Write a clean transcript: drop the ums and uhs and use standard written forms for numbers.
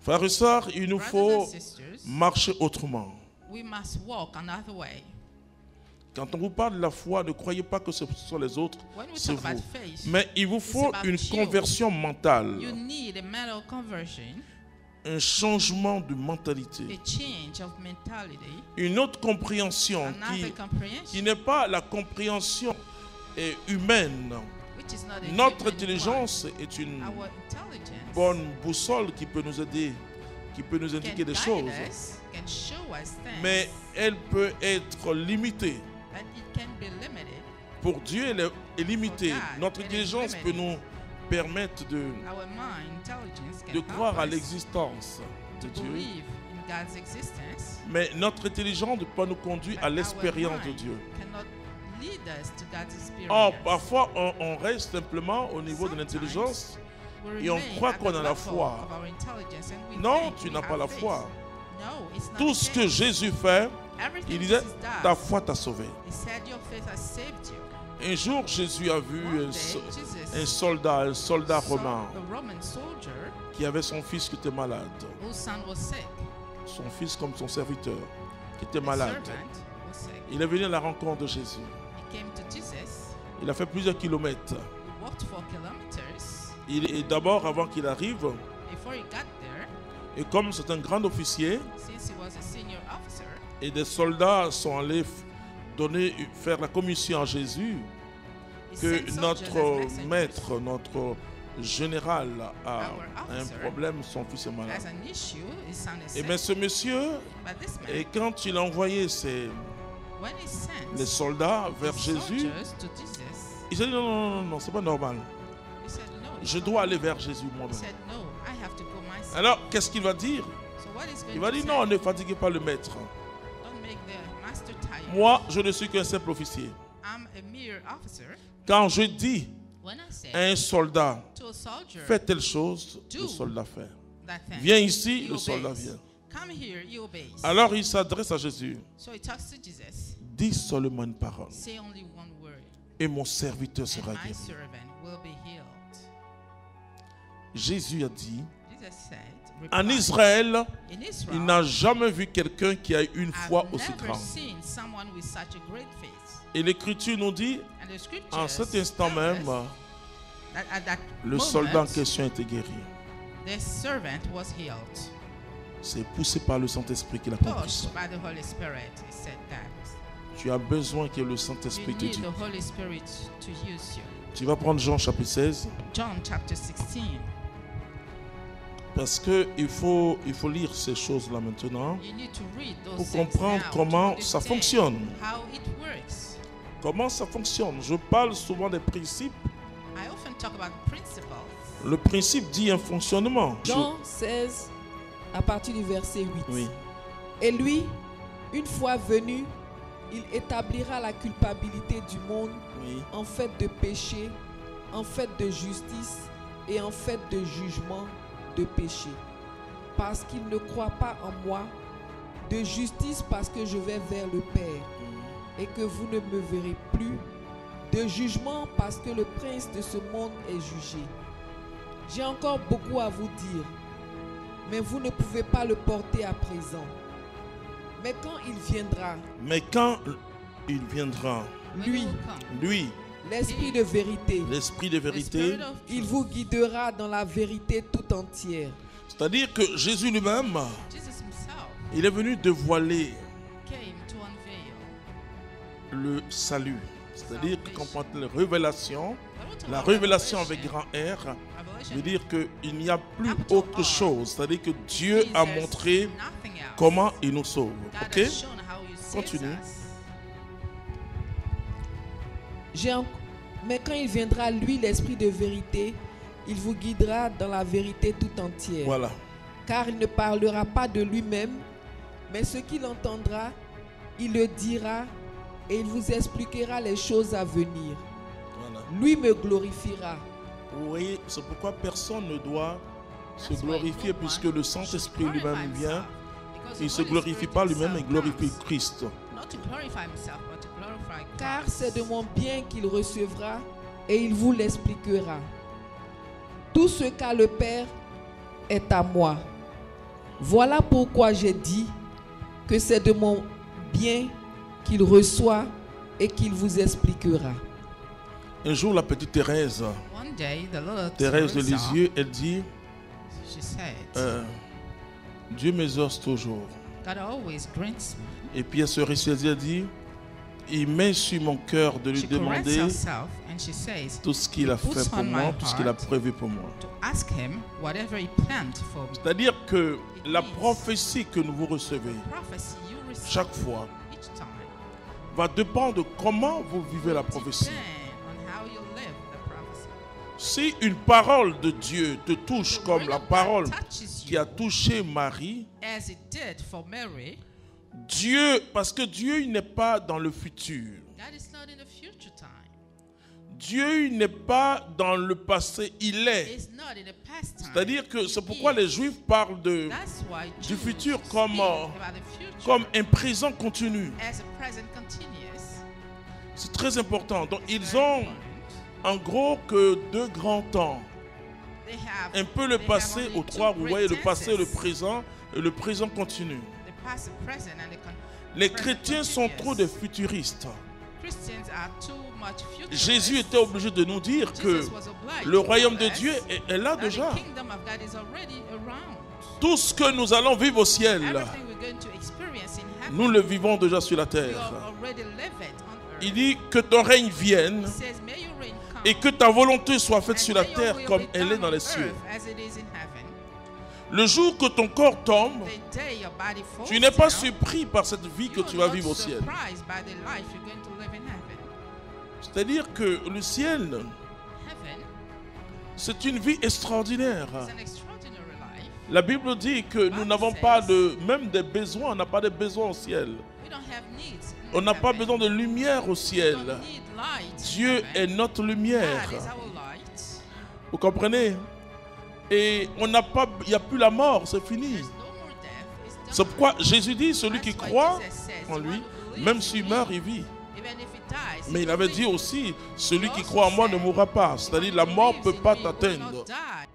Frères et sœurs, il nous Brothers faut and sisters, marcher autrement. we must walk another way. Quand on vous parle de la foi, ne croyez pas que ce sont les autres, When we c'est talk about vous. faith, Mais il vous faut about une you. conversion mentale, you need a mental conversion, un changement de mentalité, a change of mentality, une autre compréhension another comprehension, qui n'est pas la compréhension humaine. which is not a Notre human intelligence est one. une Our intelligence bonne boussole qui peut nous aider, qui peut nous can indiquer des guide choses. us, can show us things, Mais elle peut être limitée. but it can be limited. Pour Dieu, elle est limitée. For God, Notre it is intelligence peut limited. nous permettre de Our mind, intelligence can de help croire à us l'existence de to Dieu. believe in God's existence. Mais notre intelligence ne peut pas nous conduire But à our l'expérience de mind Dieu. cannot lead us to God's experience. Or, parfois, on reste simplement au niveau de l'intelligence. We et on remain croit at qu'on the a la level foi. of our intelligence and we Non, think tu we n'as pas have la faith. foi. No, it's not Tout the ce que case. Jésus fait, Everything il disait, Jesus does, ta foi t'a sauvé. He said your faith has saved you. Un jour, Jésus a vu One un day, Jesus un soldat saw romain a Roman soldier qui avait son fils qui était malade. whose son was sick. Son fils comme son serviteur qui était The malade. servant was sick. Il est venu à la rencontre de Jésus. He came to Jesus. Il a fait plusieurs kilomètres. He walked 4 kilometers. Et d'abord, avant qu'il arrive, Before he got there, et comme c'est un grand officier, since he was a senior officer, et des soldats sont allés faire la commission à Jésus, he que sent soldiers as notre messengers. maître, notre général a Our un officer problème, son fils est malade. has an issue, his son is Et sick. bien ce monsieur, But this man, et quand il a envoyé when he sent les soldats vers the Jésus, soldiers to Jesus, il s'est dit non, non, non, non, c'est pas normal. he said no. Je dois aller vers Jésus He moi-même. said no. I have to go myself. Alors, qu'est-ce qu'il va dire? So what is going Il va to dire say? non, ne fatiguez pas le maître. Don't make the master tired. Moi, je ne suis qu'un simple officier. I'm a mere officer. Quand je dis When I say à un soldat, to a soldier, fais telle chose, le Do soldat fait. that thing, Viens ici, he le obeys. soldat vient. Come here, he obeys. Alors il s'adresse à Jésus. So he talks to Jesus. Dis seulement une parole Say only one word, et mon serviteur and sera my guéri. servant will be healed. Jésus a dit, Jesus said, en replied, Israël, in il Israel, n'a jamais vu quelqu'un qui a une foi I've aussi never grande. seen someone with such a great faith. Et l'Écriture nous dit, And the scriptures en cet instant tell même, us that at that le moment, soldat en question était guéri. the servant was healed. C'est poussé par le Saint-Esprit qu'il a compris ça. Pushed by the Holy Spirit, he said that. Tu as besoin que le You Saint-Esprit te need dise. the Holy Spirit to use you. Tu vas prendre Jean chapitre 16 John chapter 16. parce qu'il faut lire ces choses-là maintenant You need to read those pour things comprendre now comment to ça understand fonctionne. how it works. Comment ça fonctionne? Je parle souvent des principes. I often talk about principles. Le principe dit un fonctionnement. Jean 16, à partir du verset 8. Oui. Et lui, une fois venu, il établira la culpabilité du monde Oui. en fait de péché, en fait de justice et en fait de jugement de péché. Parce qu'il ne croit pas en moi, de justice parce que je vais vers le Père et que vous ne me verrez plus, de jugement parce que le prince de ce monde est jugé. J'ai encore beaucoup à vous dire, mais vous ne pouvez pas le porter à présent. Mais quand il viendra, Mais quand il viendra, When lui, he will come, lui, l'Esprit de vérité, l'Esprit de the vérité, Spirit of il truth, vous guidera dans la vérité tout entière. c'est-à-dire que Jésus lui-même, Jesus himself il est venu dévoiler came to unveil. le salut. C'est-à-dire que quand on parle de révélation, When we talk la about révélation avec revelation, grand R, revelation, veut dire qu'il n'y a plus After autre all, chose. C'est-à-dire que Dieu means a there's montré nothing else. comment il nous sauve. God Ok? has shown how he saves Continue. us. Mais quand il viendra, lui, l'Esprit de vérité, il vous guidera dans la vérité tout entière. Voilà. Car il ne parlera pas de lui-même, mais ce qu'il entendra, il le dira et il vous expliquera les choses à venir. Voilà. Lui me glorifiera. Vous voyez, c'est pourquoi personne ne doit se That's why glorifier no puisque one le Saint-Esprit should glorify lui-même vient. himself, because Il ne the se Holy glorifie Spirit pas lui-même, il himself glorifie comes, Christ. not to glorify himself, but to glorify Car Christ. c'est de mon bien qu'il recevra et il vous l'expliquera. Tout ce qu'a le Père est à moi. Voilà pourquoi j'ai dit que c'est de mon bien qu'il reçoit et qu'il vous expliquera. Un jour, la petite Thérèse, One day, the little Thérèse de Teresa, Lisieux, elle dit, she said, Dieu m'exauce toujours. God always grants me. Et puis elle se ressaisit, elle dit, il met sur mon cœur de lui She corrects demander herself and she says, tout ce qu'il a He puts fait pour on moi, my tout ce qu'il a heart prévu pour moi. to ask him whatever he planned for me. C'est-à-dire que la prophétie que vous recevez Prophecy you receive chaque fois each time va dépendre de comment vous vivez la prophétie. depend on how you live the prophecy. Si une parole de Dieu te touche The comme word la of God parole touches qui a you touché Marie, as it did for Mary, Dieu, parce que Dieu il n'est pas dans le futur. God is not in the future time. Dieu il n'est pas dans le passé, il est. It's not in the past time. C'est-à-dire que c'est He pourquoi is. les Juifs parlent That's why du Jews futur speak comme about the future comme un présent continu. as a present continuous. C'est très important. Donc ils Very ont important. en gros que deux grands temps. They have, Un peu le they have passé only aux two trois, vous voyez le great passé, le tenses. présent et le présent continu. The past, the present, and the Les present chrétiens sont continuous. trop des futuristes. Christians are too much futurist. Jésus était obligé de nous dire que Jesus was obliged le to royaume de tell us Dieu est là that déjà. the kingdom of God is already around. Tout ce que nous allons vivre au ciel, Everything we're going to experience in heaven, nous le vivons déjà sur la we terre. already live it on earth. Il dit que ton règne vienne He says, may your reign come, et que ta volonté soit faite and sur la may your terre will comme be elle est done dans on les cieux. earth as it is in heaven. Le jour que ton corps tombe, The day your body falls tu n'es pas down, surpris par cette vie que you tu are vas not vivre au ciel. surprised by the life you're going to live in heaven. C'est-à-dire que le ciel, Heaven c'est une vie extraordinaire. is an extraordinary life. La Bible dit que nous n'avons pas même des besoins, on n'a pas de besoins au ciel. We don't have needs. in On n'a pas heaven. besoin de lumière au We ciel. don't need light in Dieu heaven. est notre lumière. God is our light. Vous comprenez? Et il n'y a plus la mort, c'est fini. There's no more death. It's done. C'est pourquoi Jésus dit, celui qui That's why croit Jesus says, en the lui, one who believes même in s'il me, meurt, il vit. even if he dies, he Mais il will avait live. dit aussi, celui He qui also croit en moi ne said, mourra pas. C'est-à-dire la "He who mort ne peut believes in pas me will t'atteindre. not die."